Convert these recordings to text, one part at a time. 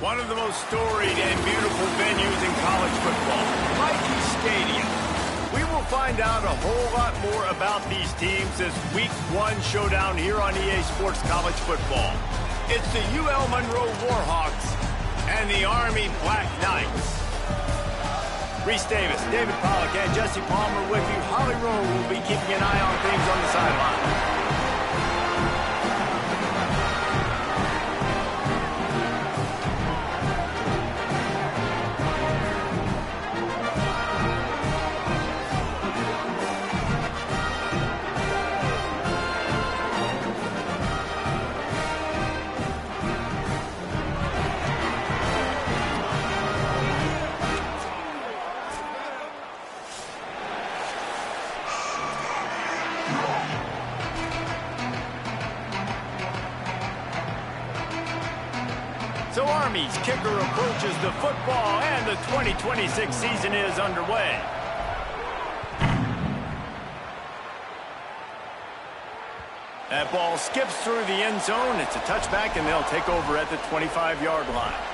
One of the most storied and beautiful venues in college football, Mikey Stadium. We will find out a whole lot more about these teams this Week 1 showdown here on EA Sports College Football. It's the UL Monroe Warhawks and the Army Black Knights. Reese Davis, David Pollock, and Jesse Palmer with you. Holly Rowe will be keeping an eye on things on the sideline. So Army's kicker approaches the football, and the 2026 season is underway. That ball skips through the end zone. It's a touchback, and they'll take over at the 25-yard line.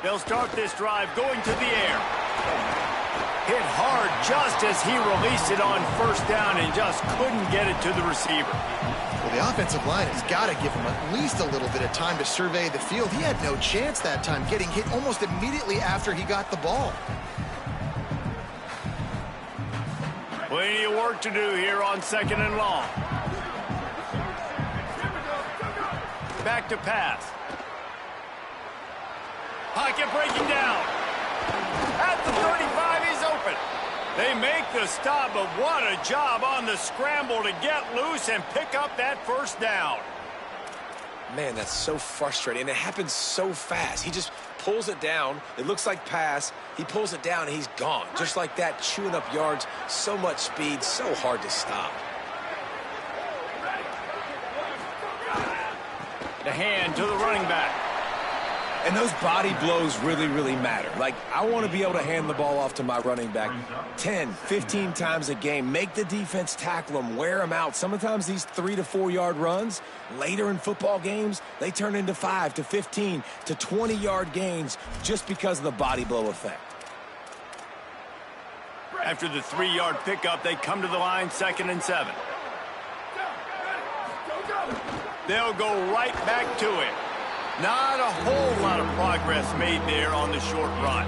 They'll start this drive going to the air. Hit hard just as he released it on first down and just couldn't get it to the receiver. Well, the offensive line has got to give him at least a little bit of time to survey the field. He had no chance that time, getting hit almost immediately after he got the ball. Plenty of work to do here on 2nd and long. Back to pass. Pocket breaking down. At the 35, he's open. They make the stop, but what a job on the scramble to get loose and pick up that first down. Man, that's so frustrating, and it happens so fast. He just pulls it down. It looks like pass. He pulls it down, and he's gone. Just like that, chewing up yards. So much speed, so hard to stop. The hand to the running back. And those body blows really, really matter. Like, I want to be able to hand the ball off to my running back 10, 15 times a game. Make the defense tackle them, wear them out. Sometimes these 3 to 4 yard runs, later in football games, they turn into 5 to 15 to 20 yard gains just because of the body blow effect. After the 3-yard pickup, they come to the line, 2nd and 7. They'll go right back to it. Not a whole lot of progress made there on the short run.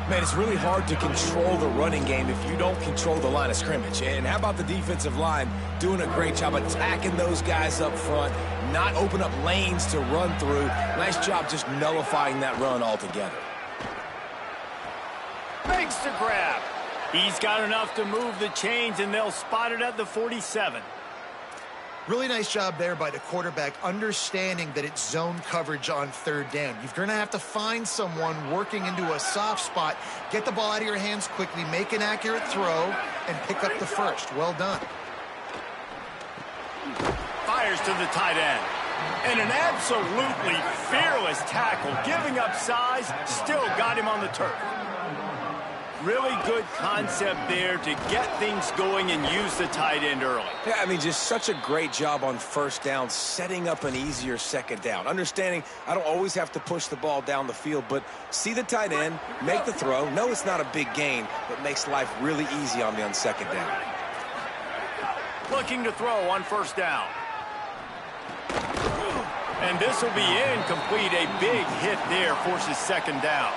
Man, it's really hard to control the running game if you don't control the line of scrimmage. And how about the defensive line doing a great job attacking those guys up front, not open up lanes to run through. Nice job just nullifying that run altogether. Makes the grab. He's got enough to move the chains, and they'll spot it at the 47. Really nice job there by the quarterback, understanding that it's zone coverage on 3rd down. You're going to have to find someone working into a soft spot, get the ball out of your hands quickly, make an accurate throw, and pick up the first. Well done. Fires to the tight end. And an absolutely fearless tackle, giving up size, still got him on the turf. Really good concept there to get things going and use the tight end early. Yeah, I mean, just such a great job on first down, setting up an easier 2nd down. Understanding I don't always have to push the ball down the field, but see the tight end, make the throw. No, it's not a big gain, but makes life really easy on me on 2nd down. Looking to throw on 1st down. And this will be incomplete. A big hit there forces 2nd down.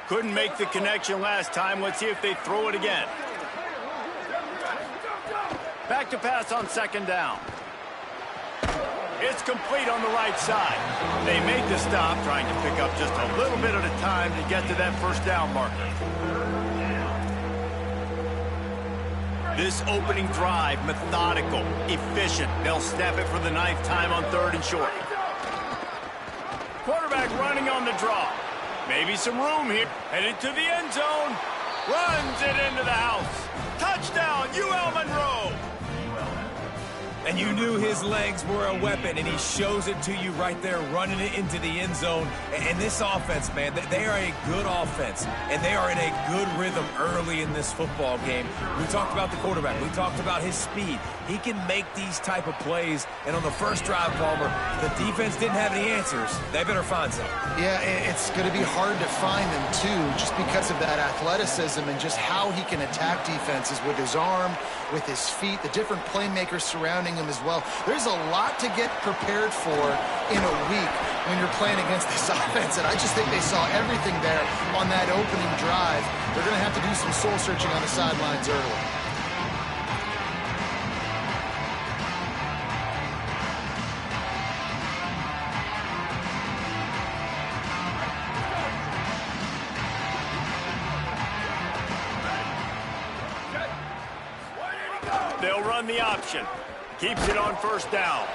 Couldn't make the connection last time. Let's see if they throw it again. Back to pass on 2nd down. It's complete on the right side. They make the stop, trying to pick up just a little bit at a time to get to that 1st down marker. This opening drive, methodical, efficient. They'll snap it for the 9th time on 3rd and short. Quarterback running on the draw. Maybe some room here. Headed to the end zone. Runs it into the house. Touchdown, UL Monroe. And you knew his legs were a weapon, and he shows it to you right there, running it into the end zone. And this offense, man, they are a good offense, and they are in a good rhythm early in this football game. We talked about the quarterback. We talked about his speed. He can make these type of plays, and on the first drive, Palmer, the defense didn't have any answers. They better find some. Yeah, it's going to be hard to find them, too, just because of that athleticism and just how he can attack defenses with his arm, with his feet, the different playmakers surrounding him as well. There's a lot to get prepared for in a week when you're playing against this offense, and I just think they saw everything there on that opening drive. They're going to have to do some soul-searching on the sidelines early. They'll run the option. Keeps it on first down.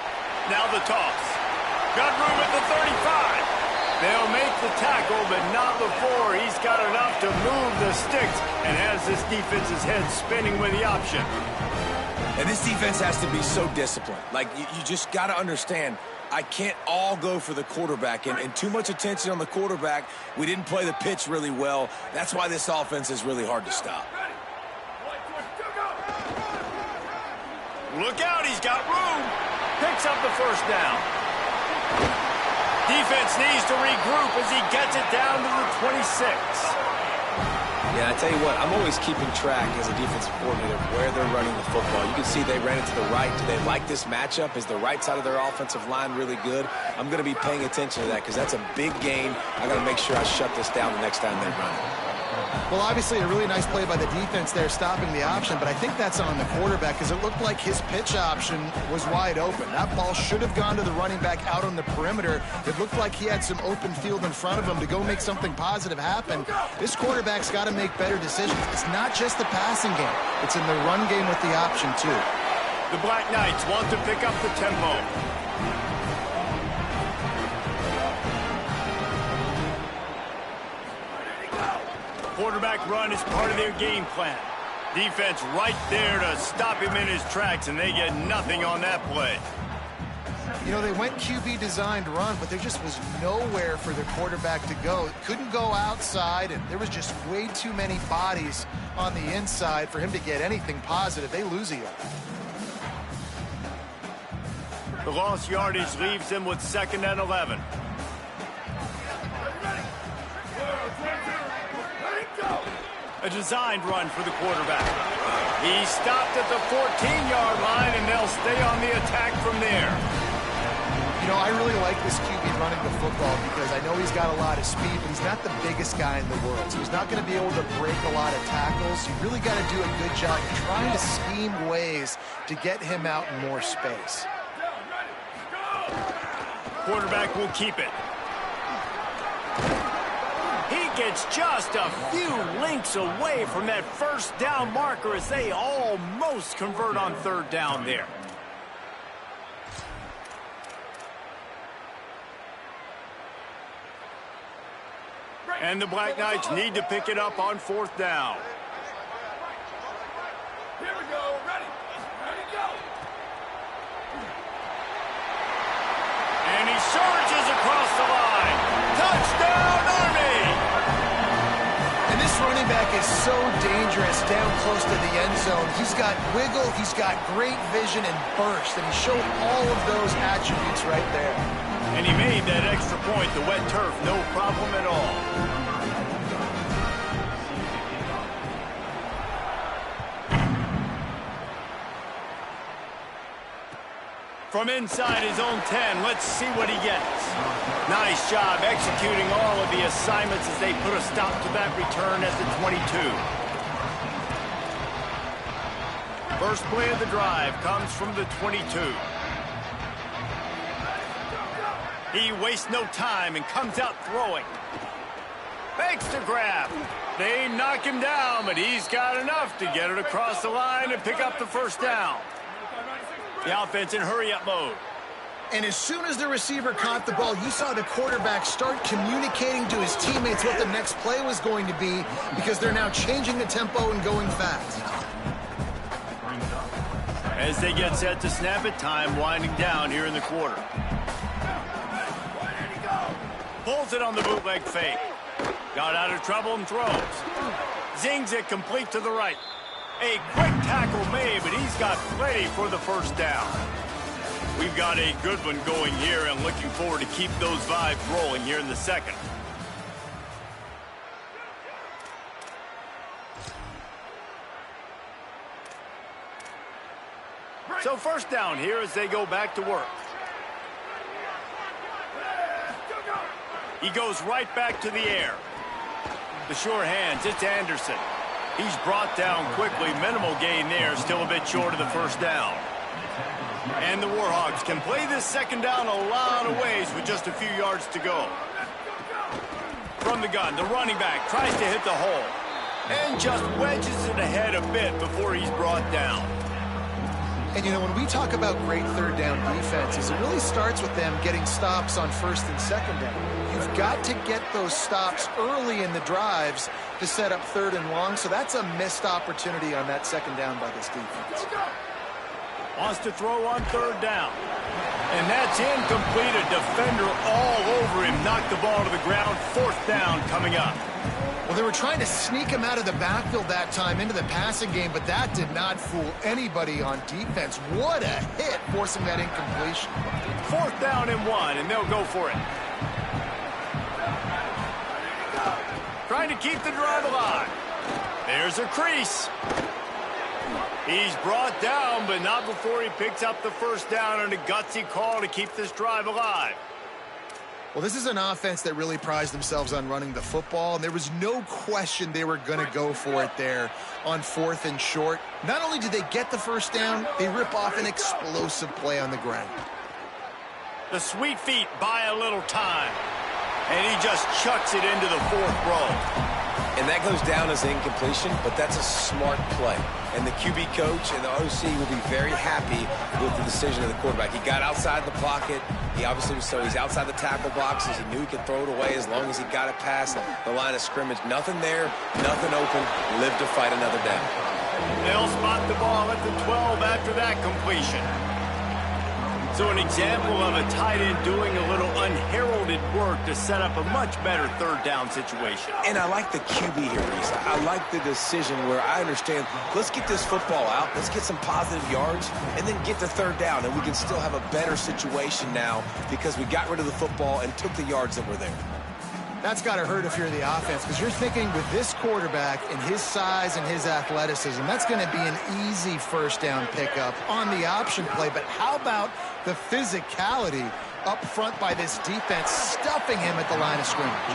Now the toss. Got room at the 35. They'll make the tackle, but not before he's got enough to move the sticks and has this defense's head spinning with the option. And this defense has to be so disciplined. Like, you just got to understand, I can't all go for the quarterback, and too much attention on the quarterback. We didn't play the pitch really well. That's why this offense is really hard to stop. Look out, he's got room. Picks up the first down. Defense needs to regroup as he gets it down to the 26. Yeah, I tell you what, I'm always keeping track as a defensive coordinator of where they're running the football. You can see they ran it to the right. Do they like this matchup? Is the right side of their offensive line really good? I'm going to be paying attention to that because that's a big gain. I got to make sure I shut this down the next time they run it. Well, obviously a really nice play by the defense there stopping the option, but I think that's on the quarterback because it looked like his pitch option was wide open. That ball should have gone to the running back out on the perimeter. It looked like he had some open field in front of him to go make something positive happen. This quarterback's got to make better decisions. It's not just the passing game. It's in the run game with the option, too. The Black Knights want to pick up the tempo. Quarterback run is part of their game plan. Defense right there to stop him in his tracks, and they get nothing on that play. You know, they went QB designed run, but there just was nowhere for the quarterback to go. Couldn't go outside, and there was just way too many bodies on the inside for him to get anything positive. They lose a yard. The lost yardage leaves them with 2nd and 11. A designed run for the quarterback. He stopped at the 14-yard line, and they'll stay on the attack from there. You know, I really like this QB running the football because I know he's got a lot of speed, but he's not the biggest guy in the world. So he's not going to be able to break a lot of tackles. You really got to do a good job trying to scheme ways to get him out in more space. Quarterback will keep it. He gets just a few links away from that first down marker as they almost convert on 3rd down there. And the Black Knights need to pick it up on 4th down. Here we go. Ready, go. And he surges across the line. Touchdown, Army! And this running back is so dangerous down close to the end zone. He's got wiggle, he's got great vision and burst, and he showed all of those attributes right there. And he made that extra point, the wet turf, no problem at all. From inside his own 10, let's see what he gets. Nice job executing all of the assignments as they put a stop to that return at the 22. First play of the drive comes from the 22. He wastes no time and comes out throwing. Fakes to grab. They knock him down, but he's got enough to get it across the line and pick up the first down. The offense in hurry-up mode. And as soon as the receiver caught the ball, you saw the quarterback start communicating to his teammates what the next play was going to be because they're now changing the tempo and going fast. As they get set to snap it, time winding down here in the quarter. Pulls it on the bootleg fake. Got out of trouble and throws. Zings it complete to the right. A quick tackle made, but he's got plenty for the first down. We've got a good one going here and looking forward to keep those vibes rolling here in the second. So first down here as they go back to work. He goes right back to the air. The sure hands, it's Anderson. He's brought down quickly. Minimal gain there, still a bit short of the first down. And the Warhawks can play this second down a lot of ways with just a few yards to go. From the gun, the running back tries to hit the hole and just wedges it ahead a bit before he's brought down. And, you know, when we talk about great third down defenses, it really starts with them getting stops on first and second down. You've got to get those stops early in the drives to set up third and long, so that's a missed opportunity on that second down by this defense. Wants to throw on third down. And that's incomplete. A defender all over him. Knocked the ball to the ground. Fourth down coming up. Well, they were trying to sneak him out of the backfield that time into the passing game, but that did not fool anybody on defense. What a hit, forcing that incompletion. Fourth down and 1, and they'll go for it. Trying to keep the drive alive. There's a crease. He's brought down, but not before he picks up the first down on a gutsy call to keep this drive alive. Well, this is an offense that really prized themselves on running the football, and there was no question they were going to go for it there on fourth and short. Not only did they get the first down, they rip off an explosive play on the ground. The sweet feet buy a little time, and he just chucks it into the fourth row. And that goes down as incompletion, but that's a smart play. And the QB coach and the OC will be very happy with the decision of the quarterback. He got outside the pocket. He obviously was, so he's outside the tackle boxes. He knew he could throw it away as long as he got it past the line of scrimmage. Nothing there, nothing open. Live to fight another down. They'll spot the ball at the 12 after that completion. So an example of a tight end doing a little unheralded work to set up a much better third down situation. And I like the QB here, Reese. I like the decision where I understand, let's get this football out, let's get some positive yards, and then get the third down, and we can still have a better situation now because we got rid of the football and took the yards that were there. That's got to hurt if you're the offense, because you're thinking with this quarterback and his size and his athleticism, that's going to be an easy first down pickup on the option play. But how about the physicality up front by this defense, stuffing him at the line of scrimmage?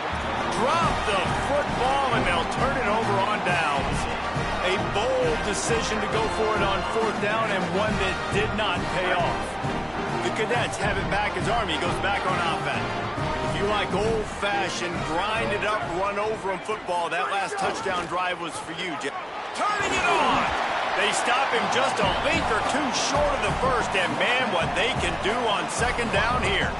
Drop the football, and they'll turn it over on downs. A bold decision to go for it on fourth down, and one that did not pay off. The Cadets have it back as Army goes back on offense. You like old-fashioned, grind-it-up, run-over-'em football. That last touchdown drive was for you, Jeff. Turning it on! They stop him just a link or two short of the first, and man, what they can do on second down here.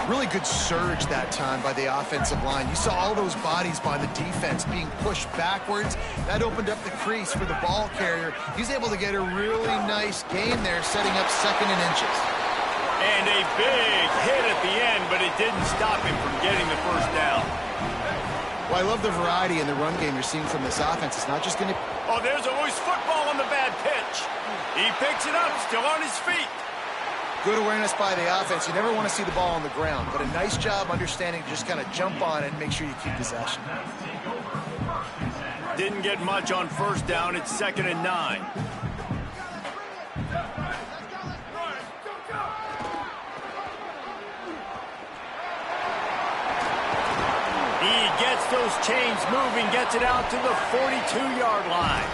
Really good surge that time by the offensive line. You saw all those bodies by the defense being pushed backwards. That opened up the crease for the ball carrier. He's able to get a really nice gain there, setting up second and inches. And a big hit at the end, but it didn't stop him from getting the first down. Well, I love the variety in the run game you're seeing from this offense. It's not just going to... Oh, there's a loose football on the bad pitch. He picks it up, still on his feet. Good awareness by the offense. You never want to see the ball on the ground, but a nice job understanding to just kind of jump on it and make sure you keep possession. Didn't get much on first down. It's 2nd and 9. He gets those chains moving, gets it out to the 42-yard line.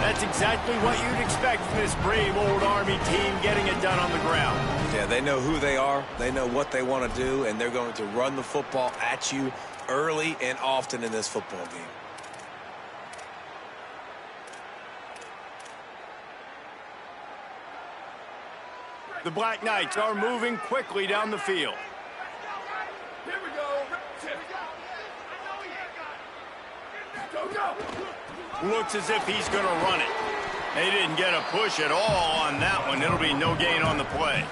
That's exactly what you'd expect from this brave old Army team, getting it done on the ground. Yeah, they know who they are, they know what they want to do, and they're going to run the football at you early and often in this football game. The Black Knights are moving quickly down the field. Here we go. Go, go. Looks as if he's going to run it. They didn't get a push at all on that one. It'll be no gain on the play.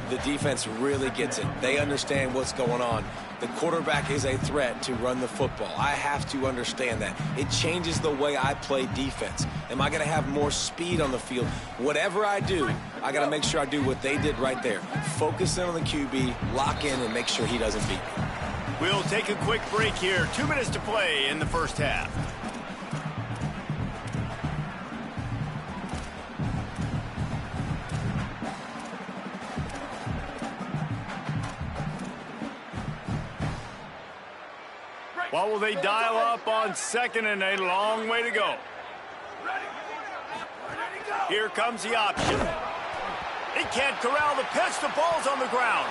The defense really gets it. They understand what's going on. The quarterback is a threat to run the football. I have to understand that. It changes the way I play defense. Am I going to have more speed on the field? Whatever I do, I got to make sure I do what they did right there. Focus in on the QB, lock in, and make sure he doesn't beat me. We'll take a quick break here. 2 minutes to play in the first half. What will they dial up on 2nd and a long way to go? Here comes the option. He can't corral the pitch. The ball's on the ground.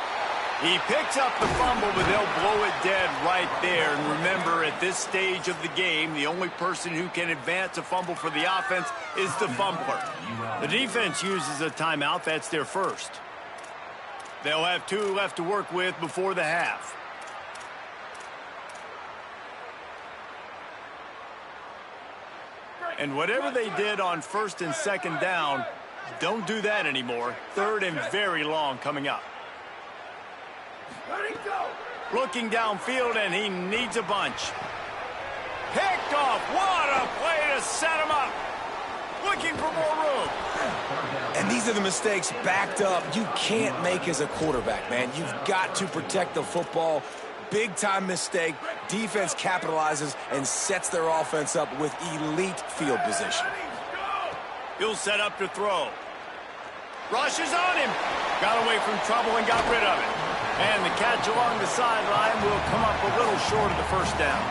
He picks up the fumble, but they'll blow it dead right there. And remember, at this stage of the game, the only person who can advance a fumble for the offense is the fumbler. The defense uses a timeout. That's their first. They'll have 2 left to work with before the half. And whatever they did on 1st and 2nd down, don't do that anymore. 3rd and very long coming up. Looking downfield, and he needs a bunch. Picked off. What a play to set him up. Looking for more room. And these are the mistakes backed up you can't make as a quarterback, man. You've got to protect the football. Big-time mistake. Defense capitalizes and sets their offense up with elite field position. He'll set up to throw. Rushes on him. Got away from trouble and got rid of it. And the catch along the sideline will come up a little short of the first down.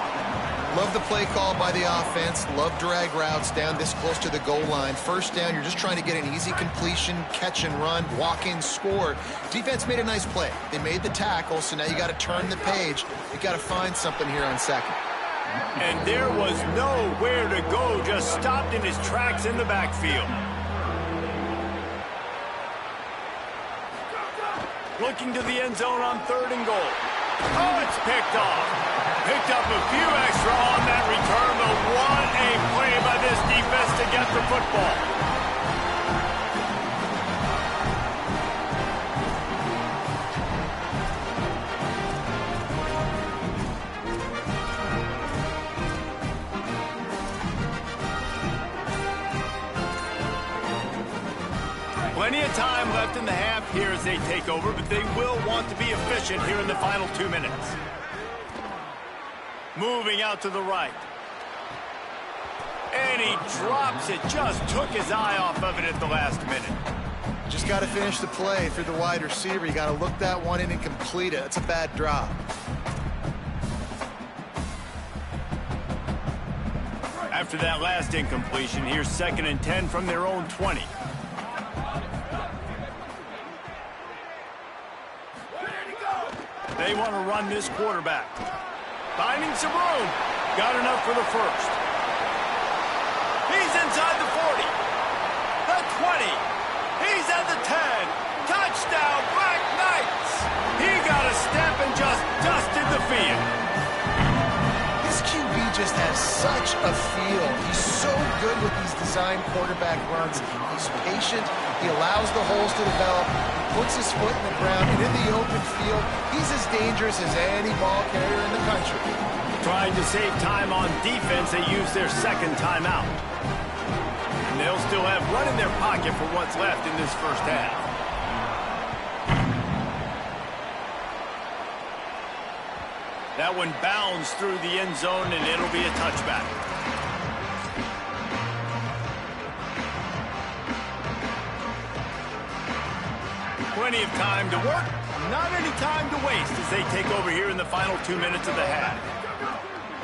Love the play call by the offense. Love drag routes down this close to the goal line. First down, you're just trying to get an easy completion, catch and run, walk in, score. Defense made a nice play. They made the tackle, so now you got to turn the page. You got to find something here on 2nd. And there was nowhere to go, just stopped in his tracks in the backfield. Looking to the end zone on 3rd and goal. Oh, it's picked off. Picked up a few extra on that return, but what a play by this defense to get the football. Plenty of time left in the half here as they take over, but they will want to be efficient here in the final 2 minutes. Moving out to the right. And he drops it. Just took his eye off of it at the last minute. Just got to finish the play through the wide receiver. You got to look that one in and complete it. That's a bad drop. After that last incompletion, here's 2nd and 10 from their own 20. They want to run this quarterback. Finding some room. Got enough for the first. He's inside the 40. The 20. He's at the 10. Touchdown, Black Knights. He got a step and just dusted the field. This QB just has such a feel. He's so good with these design quarterback runs. He's patient. He allows the holes to develop. He puts his foot in the ground, and in the open field, he's as dangerous as any ball carrier in the country. Trying to save time on defense, they use their 2nd timeout. And they'll still have run in their pocket for what's left in this first half. That one bounds through the end zone, and it'll be a touchback. Plenty of time to work, not any time to waste as they take over here in the final 2 minutes of the half.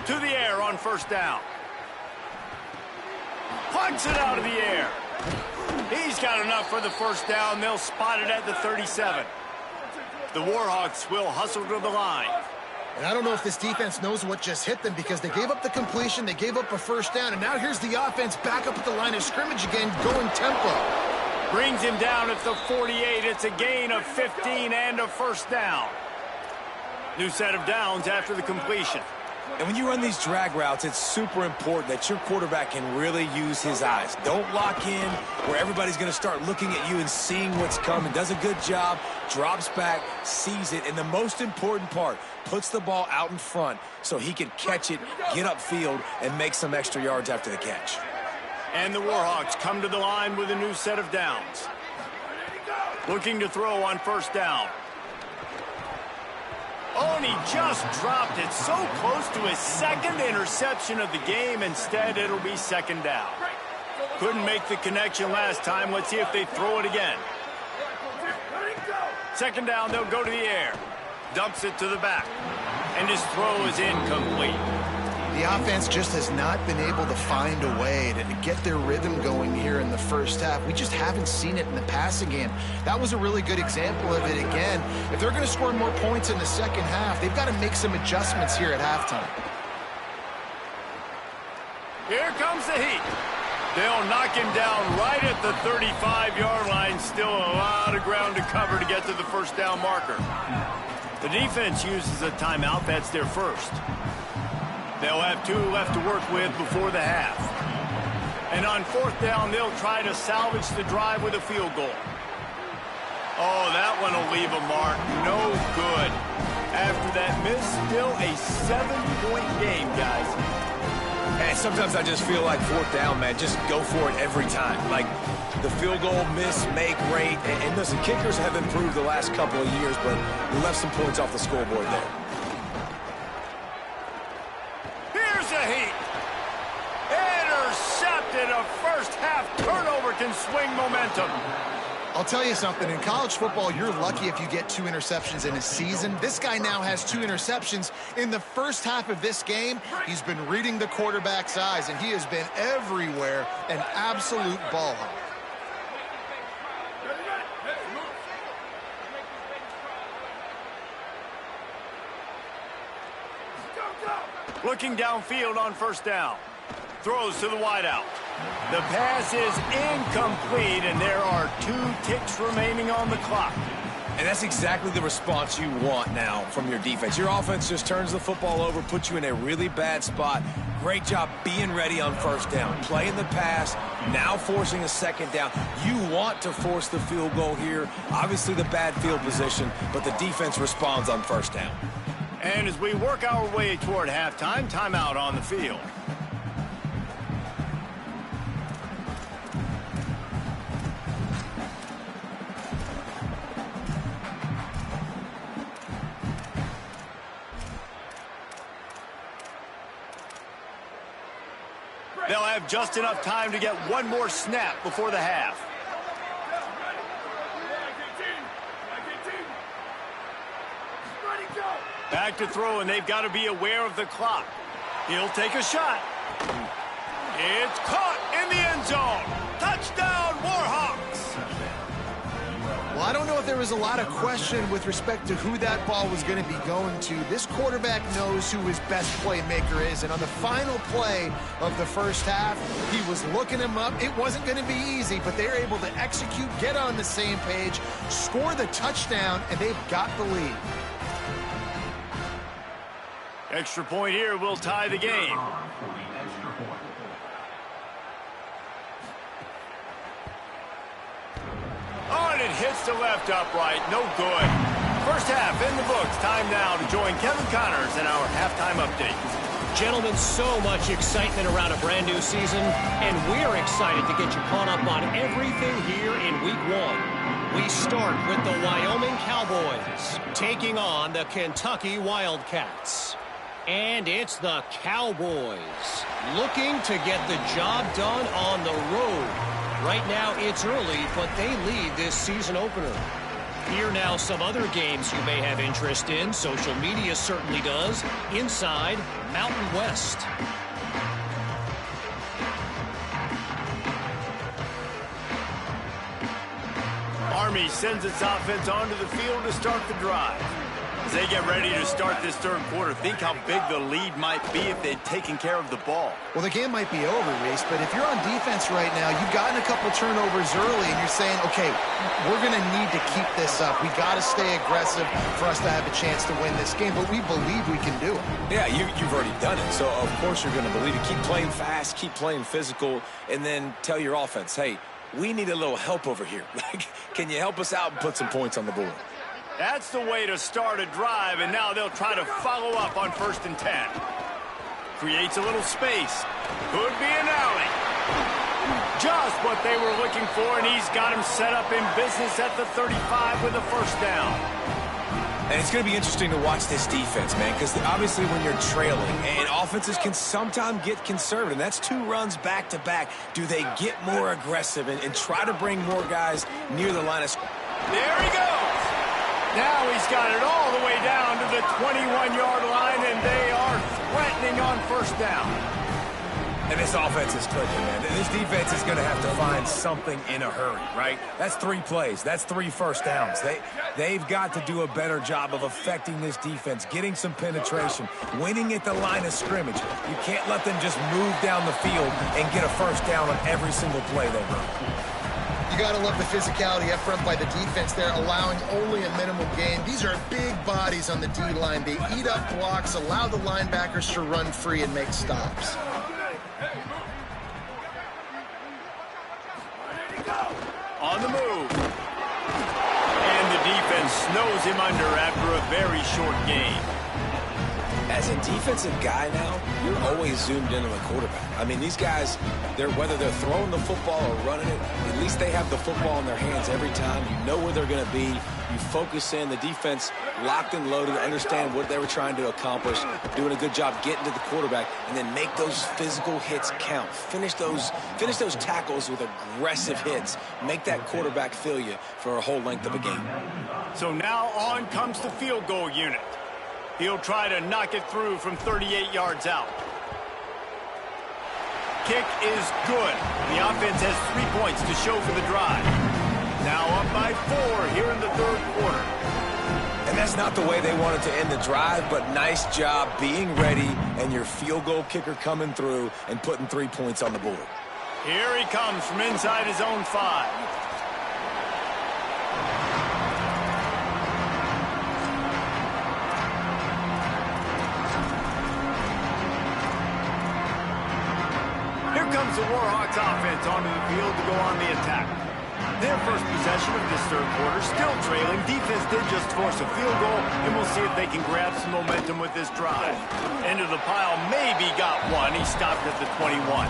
To the air on 1st down. Punts it out of the air. He's got enough for the first down. They'll spot it at the 37. The Warhawks will hustle to the line. And I don't know if this defense knows what just hit them because they gave up the completion, they gave up a first down, and now here's the offense back up at the line of scrimmage again, going tempo. Brings him down at the 48. It's a gain of 15 and a first down. New set of downs after the completion. And when you run these drag routes, it's super important that your quarterback can really use his eyes. Don't lock in where everybody's going to start looking at you and seeing what's coming. Does a good job, drops back, sees it, and the most important part, puts the ball out in front so he can catch it, get upfield, and make some extra yards after the catch. And the Warhawks come to the line with a new set of downs. Looking to throw on first down. Oh, and he just dropped it so close to his second interception of the game. Instead, it'll be second down. Couldn't make the connection last time. Let's see if they throw it again. Second down, they'll go to the air. Dumps it to the back. And his throw is incomplete. The offense just has not been able to find a way to get their rhythm going here in the first half. We just haven't seen it in the passing game. That was a really good example of it again. If they're going to score more points in the second half, they've got to make some adjustments here at halftime. Here comes the heat. They'll knock him down right at the 35-yard line. Still a lot of ground to cover to get to the first down marker. The defense uses a timeout. That's their first. They'll have 2 left to work with before the half. And on fourth down, they'll try to salvage the drive with a field goal. Oh, that one will leave a mark. No good. After that miss, still a 7-point game, guys. And sometimes I just feel like fourth down, man, just go for it every time. Like the field goal, miss, make, rate. And listen, kickers have improved the last couple of years, but we left some points off the scoreboard there. Intercepted. A first half turnover can swing momentum. I'll tell you something. In college football, you're lucky if you get 2 interceptions in a season. This guy now has 2 interceptions in the first half of this game. He's been reading the quarterback's eyes, and he has been everywhere, an absolute ball hawk. Looking downfield on first down. Throws to the wideout. The pass is incomplete, and there are 2 ticks remaining on the clock. And that's exactly the response you want now from your defense. Your offense just turns the football over, puts you in a really bad spot. Great job being ready on first down. Playing the pass, now forcing a second down. You want to force the field goal here. Obviously the bad field position, but the defense responds on first down. And as we work our way toward halftime, timeout on the field. They'll have just enough time to get one more snap before the half. Back to throw, and they've got to be aware of the clock. He'll take a shot. It's caught in the end zone. Touchdown, Warhawks. Well, I don't know if there was a lot of question with respect to who that ball was going to be going to. This quarterback knows who his best playmaker is, and on the final play of the first half, he was looking him up. It wasn't going to be easy, but they were able to execute, get on the same page, score the touchdown, and they've got the lead. Extra point here will tie the game. Oh, and it hits the left upright. No good. First half in the books. Time now to join Kevin Connors in our halftime update. Gentlemen, so much excitement around a brand new season, and we're excited to get you caught up on everything here in Week 1. We start with the Wyoming Cowboys taking on the Kentucky Wildcats. And it's the Cowboys looking to get the job done on the road. Right now it's early, but they lead this season opener. Here now some other games you may have interest in. Social media certainly does. Inside Mountain West. Army sends its offense onto the field to start the drive. As they get ready to start this third quarter, think how big the lead might be if they'd taken care of the ball. Well, the game might be over, Reese, but if you're on defense right now, you've gotten a couple turnovers early, and you're saying, okay, we're going to need to keep this up. We got to stay aggressive for us to have a chance to win this game, but we believe we can do it. Yeah, you've already done it, so of course you're going to believe it. Keep playing fast, keep playing physical, and then tell your offense, hey, we need a little help over here. Can you help us out and put some points on the board? That's the way to start a drive, and now they'll try to follow up on 1st and 10. Creates a little space. Could be an alley. Just what they were looking for, and he's got him set up in business at the 35 with a first down. And it's going to be interesting to watch this defense, man, because obviously when you're trailing, and offenses can sometimes get conservative. That's 2 runs back-to-back. Do they get more aggressive and try to bring more guys near the line of scrimmage? There he goes. Now he's got it all the way down to the 21-yard line, and they are threatening on first down. And this offense is clicking, man. This defense is going to have to find something in a hurry, right? That's 3 plays. That's 3 first downs. They've got to do a better job of affecting this defense, getting some penetration, winning at the line of scrimmage. You can't let them just move down the field and get a first down on every single play they run. You got to love the physicality up front by the defense there, allowing only a minimal gain. These are big bodies on the D-line. They eat up blocks, allow the linebackers to run free and make stops. On the move. And the defense snows him under after a very short game. As a defensive guy now, you're always zoomed in on the quarterback. I mean, these guys, whether they're throwing the football or running it, at least they have the football in their hands every time. You know where they're going to be. You focus in. The defense locked and loaded, understand what they were trying to accomplish, doing a good job getting to the quarterback, and then make those physical hits count. Finish those tackles with aggressive hits. Make that quarterback feel you for a whole length of a game. So now on comes the field goal unit. He'll try to knock it through from 38 yards out. Kick is good. The offense has 3 points to show for the drive. Now up by 4 here in the third quarter. And that's not the way they wanted to end the drive, but nice job being ready and your field goal kicker coming through and putting 3 points on the board. Here he comes from inside his own 5. Comes the Warhawks offense onto the field to go on the attack. Their first possession of this third quarter, still trailing. Defense did just force a field goal, and we'll see if they can grab some momentum with this drive. End of the pile, maybe got one. He stopped at the 21.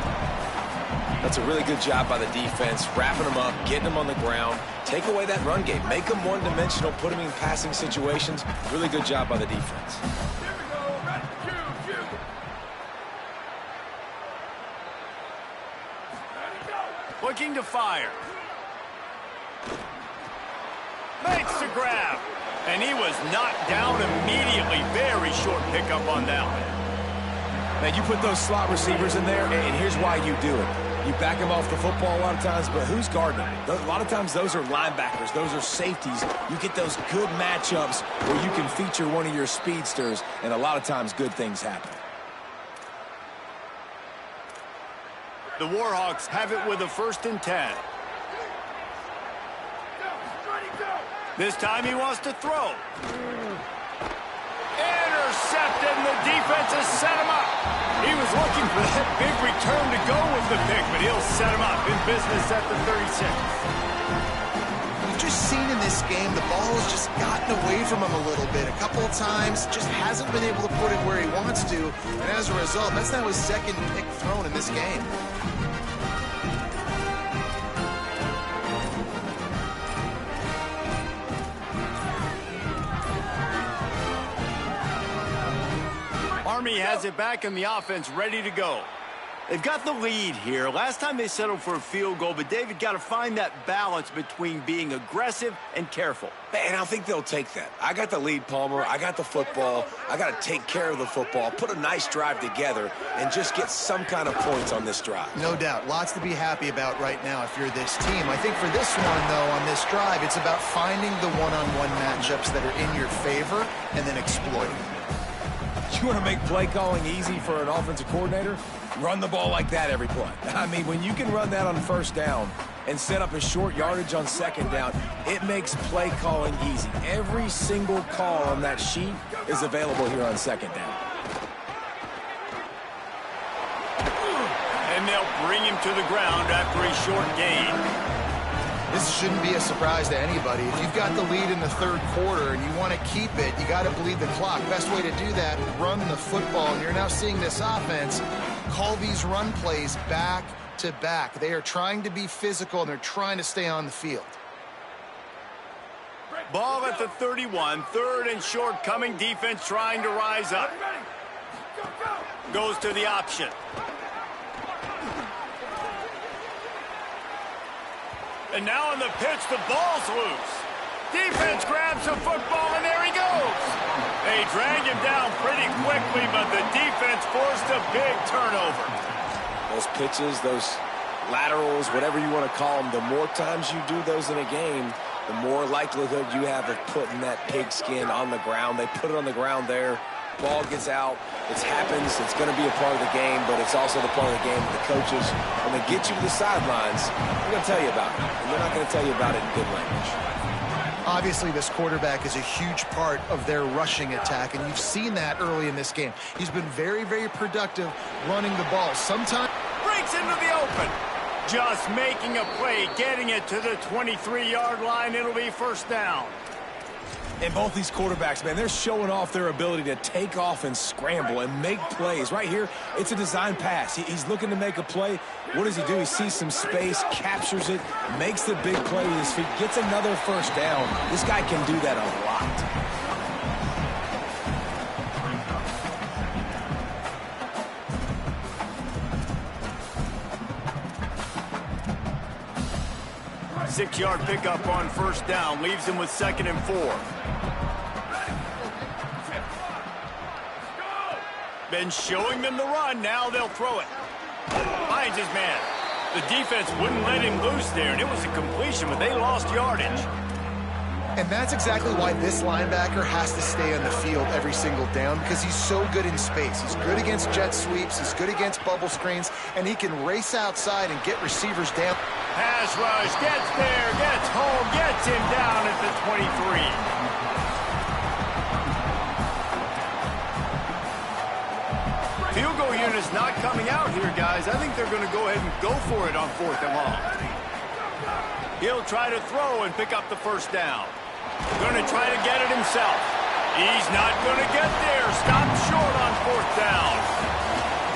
That's a really good job by the defense, wrapping them up, getting them on the ground. Take away that run game. Make them one-dimensional, put them in passing situations. Really good job by the defense. Looking to fire. Makes the grab. And he was knocked down immediately. Very short pickup on that one. Man, you put those slot receivers in there, and here's why you do it. You back them off the football a lot of times, but who's guarding them? A lot of times those are linebackers. Those are safeties. You get those good matchups where you can feature one of your speedsters, and a lot of times good things happen. The Warhawks have it with a 1st and 10. This time he wants to throw. Intercepted, and the defense has set him up. He was looking for that big return to go with the pick, but he'll set him up in business at the 36. We've just seen in this game the ball has just gotten away from him a little bit. A couple of times, just hasn't been able to put it where he wants to, and as a result, that's now his 2nd pick thrown in this game. Army has it back in the offense, ready to go. They've got the lead here. Last time they settled for a field goal, but David got to find that balance between being aggressive and careful. Man, I think they'll take that. I got the lead, Palmer. I got the football. I got to take care of the football, put a nice drive together, and just get some kind of points on this drive. No doubt. Lots to be happy about right now if you're this team. I think for this one, though, on this drive, it's about finding the one-on-one matchups that are in your favor and then exploiting. You want to make play calling easy for an offensive coordinator? Run the ball like that every play. I mean, when you can run that on first down and set up a short yardage on second down, it makes play calling easy. Every single call on that sheet is available here on second down. And they'll bring him to the ground after a short gain. This shouldn't be a surprise to anybody. If you've got the lead in the third quarter and you want to keep it, you got to bleed the clock. Best way to do that, run the football. And you're now seeing this offense call these run plays back to back. They are trying to be physical, and they're trying to stay on the field. Ball at the 31, third and short coming. Defense trying to rise up. Goes to the option. And now on the pitch, the ball's loose. Defense grabs the football, and there he goes. They drag him down pretty quickly, but the defense forced a big turnover. Those pitches, those laterals, whatever you want to call them, the more times you do those in a game, the more likelihood you have of putting that pigskin on the ground. They put it on the ground there. Ball gets out. It happens. It's going to be a part of the game, but it's also the part of the game that the coaches, when they get you to the sidelines, they're going to tell you about it. And they're not going to tell you about it in good language. Obviously, this quarterback is a huge part of their rushing attack, and you've seen that early in this game. He's been very, very productive running the ball. Sometimes breaks into the open. Just making a play, getting it to the 23-yard line. It'll be first down. And both these quarterbacks, man, they're showing off their ability to take off and scramble and make plays. Right here, it's a design pass. He's looking to make a play. What does he do? He sees some space, captures it, makes the big play with his feet, gets another first down. This guy can do that a lot. Six-yard pickup on first down. Leaves him with 2nd and 4. Been showing them the run. Now they'll throw it. Finds his man. The defense wouldn't let him loose there, and it was a completion, but they lost yardage. And that's exactly why this linebacker has to stay on the field every single down, because he's so good in space. He's good against jet sweeps. He's good against bubble screens, and he can race outside and get receivers down. Pass rush, gets there, gets home, gets him down at the 23. Field goal unit's not coming out here, guys. I think they're going to go ahead and go for it on 4th and long. He'll try to throw and pick up the first down. Going to try to get it himself. He's not going to get there. Stopped short on 4th down.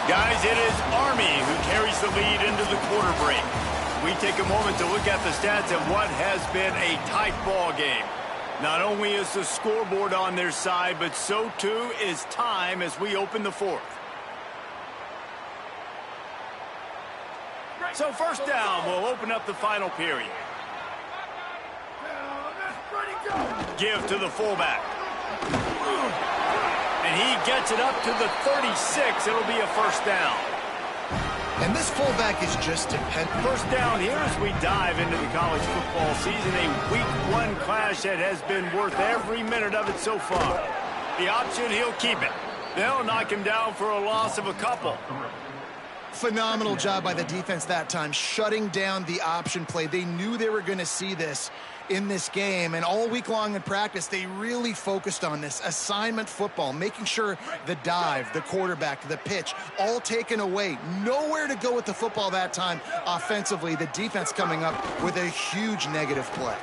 Guys, it is Army who carries the lead into the quarter break. We take a moment to look at the stats of what has been a tight ball game. Not only is the scoreboard on their side, but so too is time as we open the 4th. So first down will open up the final period. Give to the fullback. And he gets it up to the 36. It'll be a first down. And this fullback is just dependent. First down here as we dive into the college football season. A week 1 clash that has been worth every minute of it so far. The option, he'll keep it. They'll knock him down for a loss of a couple. Phenomenal job by the defense that time, shutting down the option play. They knew they were going to see this in this game, and all week long in practice, they really focused on this assignment football, making sure the dive, the quarterback, the pitch, all taken away. Nowhere to go with the football that time offensively. The defense coming up with a huge negative play.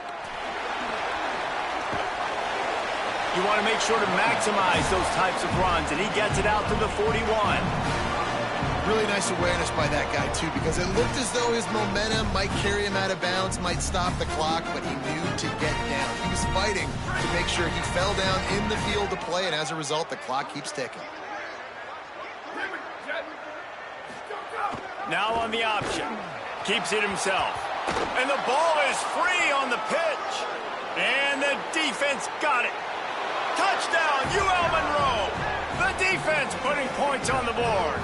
You want to make sure to maximize those types of runs, and he gets it out to the 41. Really nice awareness by that guy, too, because it looked as though his momentum might carry him out of bounds, might stop the clock, but he knew to get down. He was fighting to make sure he fell down in the field to play, and as a result, the clock keeps ticking. Now on the option. Keeps it himself. And the ball is free on the pitch. And the defense got it. Touchdown, UL Monroe. The defense putting points on the board.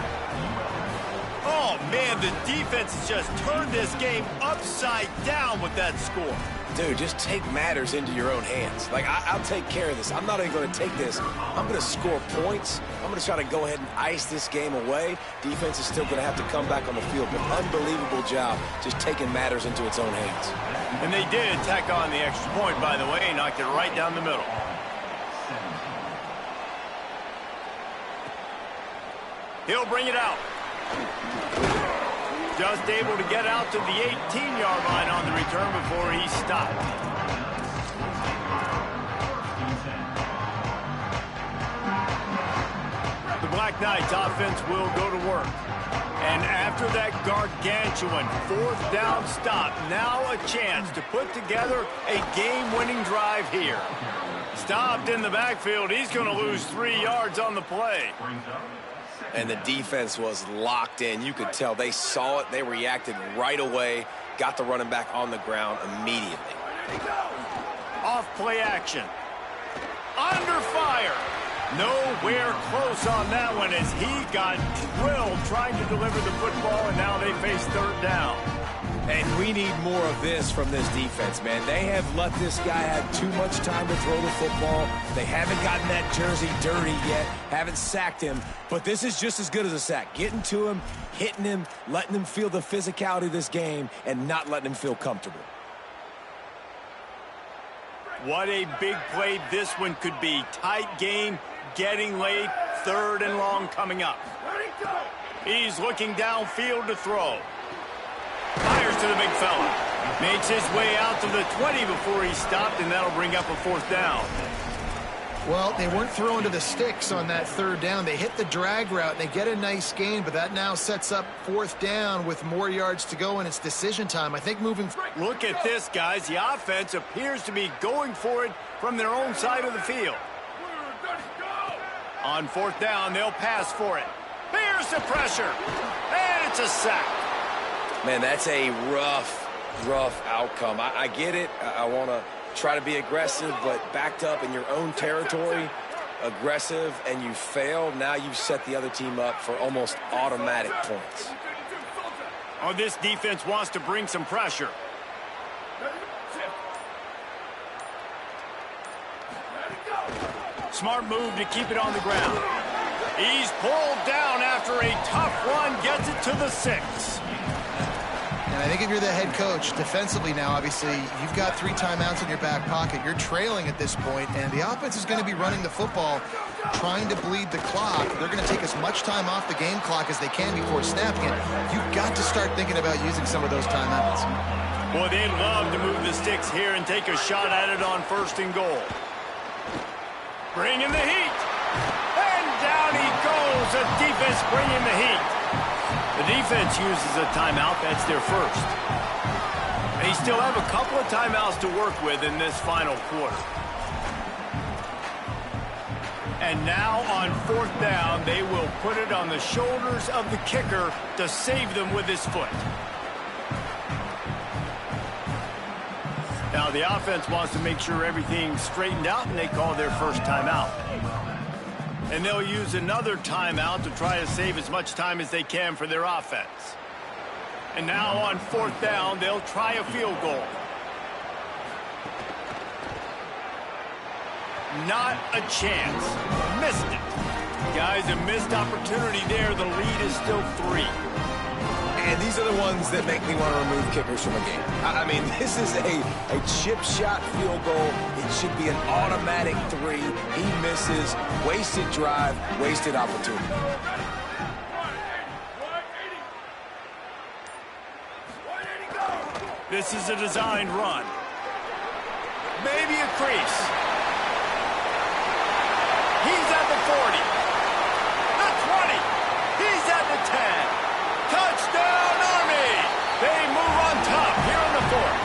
Oh, man, the defense has just turned this game upside down with that score. Dude, just take matters into your own hands. Like, I'll take care of this. I'm not even going to take this. I'm going to score points. I'm going to try to go ahead and ice this game away. Defense is still going to have to come back on the field. But unbelievable job just taking matters into its own hands. And they did tack on the extra point, by the way, knocked it right down the middle. He'll bring it out. Just able to get out to the 18-yard line on the return before he stopped. The Black Knights offense will go to work. And after that gargantuan fourth down stop, now a chance to put together a game-winning drive here. Stopped in the backfield. He's going to lose 3 yards on the play. And the defense was locked in. You could tell they saw it. They reacted right away. Got the running back on the ground immediately. Off play action. Under fire. Nowhere close on that one as he got drilled trying to deliver the football, and now they face third down. And we need more of this from this defense, man. They have let this guy have too much time to throw the football. They haven't gotten that jersey dirty yet, haven't sacked him. But this is just as good as a sack. Getting to him, hitting him, letting him feel the physicality of this game, and not letting him feel comfortable. What a big play this one could be. Tight game, getting late, third and long coming up. He's looking downfield to throw. Fires to the big fella. Makes his way out to the 20 before he stopped, and that'll bring up a fourth down. Well, they weren't throwing to the sticks on that third down. They hit the drag route, and they get a nice gain, but that now sets up fourth down with more yards to go, and it's decision time. I think moving... Look at this, guys. The offense appears to be going for it from their own side of the field. On fourth down, they'll pass for it. Here's the pressure, and it's a sack. Man, that's a rough outcome. I get it. I want to try to be aggressive, but backed up in your own territory, aggressive, and you fail. Now you've set the other team up for almost automatic points. Oh, this defense wants to bring some pressure. Smart move to keep it on the ground. He's pulled down after a tough run, gets it to the 6. And I think if you're the head coach, defensively now, obviously, you've got 3 timeouts in your back pocket. You're trailing at this point, and the offense is going to be running the football, trying to bleed the clock. They're going to take as much time off the game clock as they can before snapping it. You've got to start thinking about using some of those timeouts. Boy, they'd love to move the sticks here and take a shot at it on first and goal. Bringing the heat. And down he goes. The defense bringing the heat. The defense uses a timeout. That's their first. They still have a couple of timeouts to work with in this final quarter. And now on fourth down, they will put it on the shoulders of the kicker to save them with his foot. Now the offense wants to make sure everything's straightened out, and they call their first timeout. And they'll use another timeout to try to save as much time as they can for their offense. And now on fourth down, they'll try a field goal. Not a chance. Missed it. Guys, a missed opportunity there. The lead is still 3. And these are the ones that make me want to remove kickers from a game. I mean, this is a chip shot field goal. It should be an automatic 3. He misses. Wasted drive, wasted opportunity. This is a designed run. Maybe a crease. He's at the 40. The 20. He's at the 10. Touchdown, Army! They move on top here in the 4th.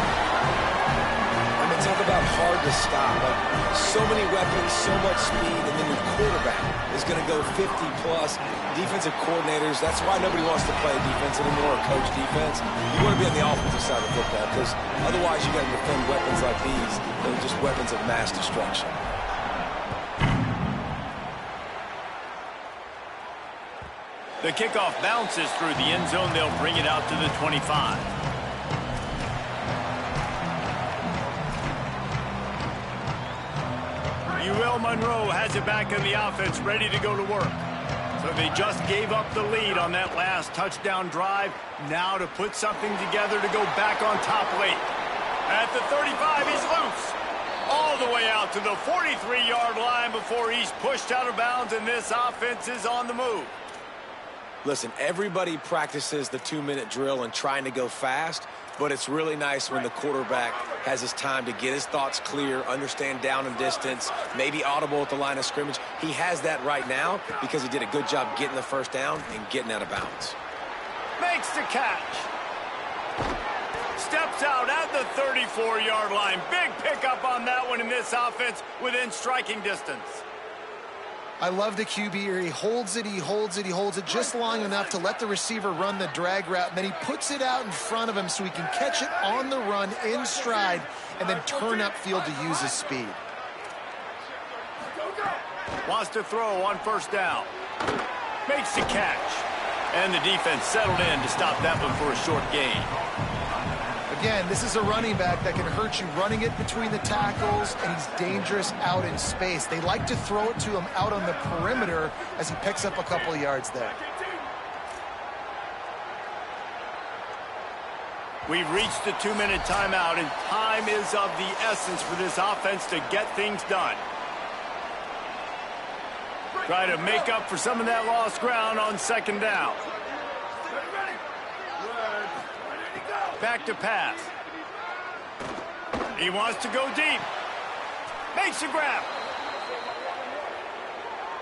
I mean, talk about hard to stop. Like, so many weapons, so much speed, and then your quarterback is going to go 50-plus. Defensive coordinators, that's why nobody wants to play defense anymore or coach defense. You want to be on the offensive side of football because otherwise you got to defend weapons like these that are just weapons of mass destruction. The kickoff bounces through the end zone. They'll bring it out to the 25. UL Monroe has it back in the offense, ready to go to work. So they just gave up the lead on that last touchdown drive. Now to put something together to go back on top late. At the 35, he's loose. All the way out to the 43-yard line before he's pushed out of bounds, and this offense is on the move. Listen, everybody practices the 2-minute drill and trying to go fast, but it's really nice when the quarterback has his time to get his thoughts clear, understand down and distance, maybe audible at the line of scrimmage. He has that right now because he did a good job getting the first down and getting out of bounds. Makes the catch. Steps out at the 34-yard line. Big pickup on that one in this offense within striking distance. I love the QB here. He holds it, he holds it, he holds it just long enough to let the receiver run the drag route, and then he puts it out in front of him so he can catch it on the run in stride and then turn upfield to use his speed. Wants to throw on first down. Makes the catch. And the defense settled in to stop that one for a short gain. Again, this is a running back that can hurt you running it between the tackles, and he's dangerous out in space. They like to throw it to him out on the perimeter as he picks up a couple of yards there. We've reached the 2-minute timeout, and time is of the essence for this offense to get things done. Try to make up for some of that lost ground on second down. Back to pass. He wants to go deep. Makes a grab.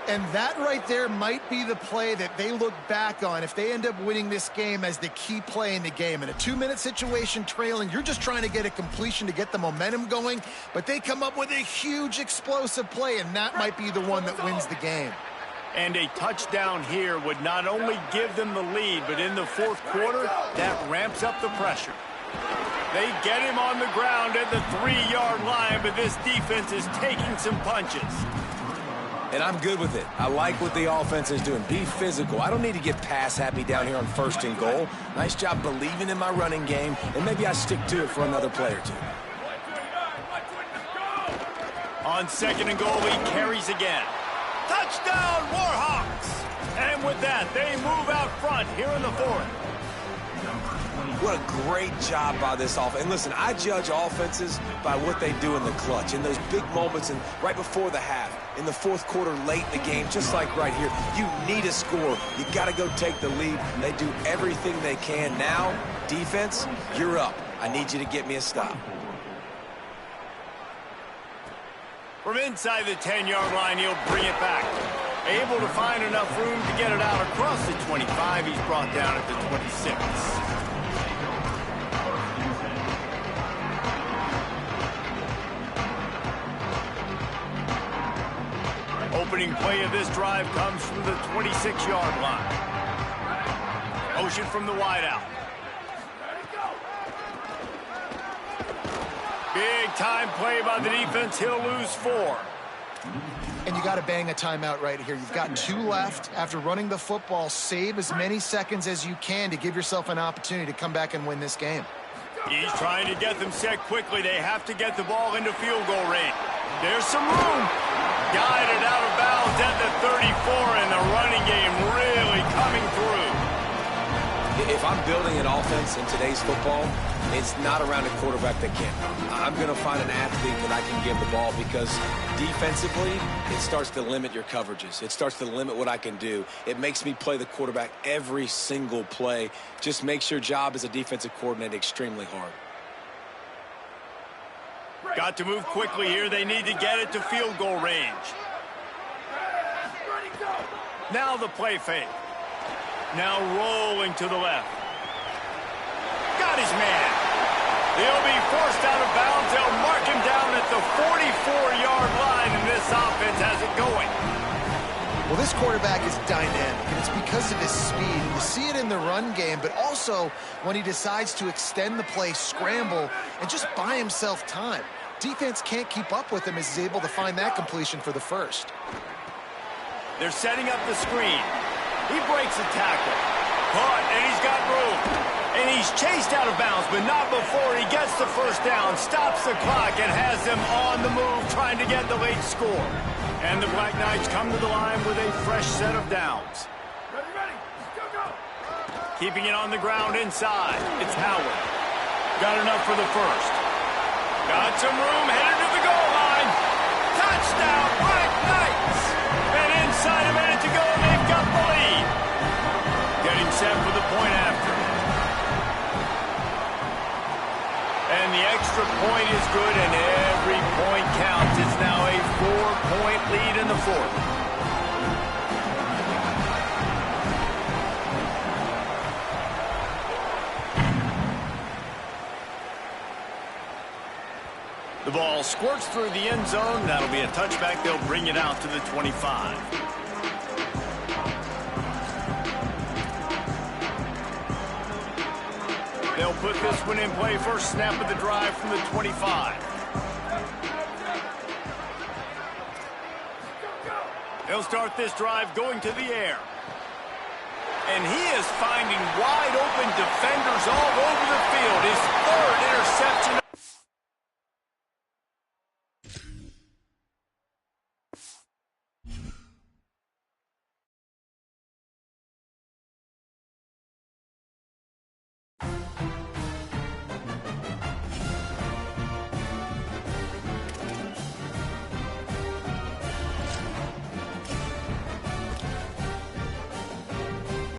And that right there might be the play that they look back on if they end up winning this game as the key play in the game. In a 2-minute situation trailing, you're just trying to get a completion to get the momentum going, but they come up with a huge explosive play, and that might be the one that wins the game. And a touchdown here would not only give them the lead, but in the fourth quarter, that ramps up the pressure. They get him on the ground at the 3-yard line, but this defense is taking some punches. And I'm good with it. I like what the offense is doing. Be physical. I don't need to get pass happy down here on first and goal. Nice job believing in my running game, and maybe I stick to it for another play or two. On second and goal, he carries again. Touchdown, Warhawks! And with that, they move out front here in the fourth. What a great job by this offense. And listen, I judge offenses by what they do in the clutch, in those big moments and right before the half, in the fourth quarter, late in the game, just like right here. You need a score. You got to go take the lead. They do everything they can. Now, defense, you're up. I need you to get me a stop. From inside the 10-yard line, he'll bring it back. Able to find enough room to get it out across the 25. He's brought down at the 26. Opening play of this drive comes from the 26-yard line. Motion from the wideout. Big-time play by the defense. He'll lose 4. And you got to bang a timeout right here. You've got 2 left. After running the football, save as many seconds as you can to give yourself an opportunity to come back and win this game. He's trying to get them set quickly. They have to get the ball into field goal range. There's some room. Guided out of bounds at the 34, and the running game really coming through. If I'm building an offense in today's football, it's not around a quarterback that can't run. I'm going to find an athlete that I can give the ball because defensively, it starts to limit your coverages. It starts to limit what I can do. It makes me play the quarterback every single play. Just makes your job as a defensive coordinator extremely hard. Got to move quickly here. They need to get it to field goal range. Now the play fake. Now rolling to the left. Got his man. He'll be forced out of bounds. They'll mark him down at the 44-yard line, and this offense has it going. Well, this quarterback is dynamic, and it's because of his speed. You see it in the run game, but also when he decides to extend the play, scramble, and just buy himself time. Defense can't keep up with him as he's able to find that completion for the first. They're setting up the screen. He breaks a tackle. Caught, and he's got room. And he's chased out of bounds, but not before he gets the first down, stops the clock, and has them on the move trying to get the late score. And the Black Knights come to the line with a fresh set of downs. Ready, ready. Go, go. Keeping it on the ground inside. It's Howard. Got enough for the first. Got some room, headed to the goal line. Touchdown, Black Knights! And inside a minute to go, they've got the lead. Getting set for the point after. And the extra point is good, and every point counts. It's now a 4-point lead in the fourth. The ball squirts through the end zone. That'll be a touchback. They'll bring it out to the 25. They'll put this one in play. First snap of the drive from the 25. They'll start this drive going to the air. And he is finding wide open defenders all over the field. His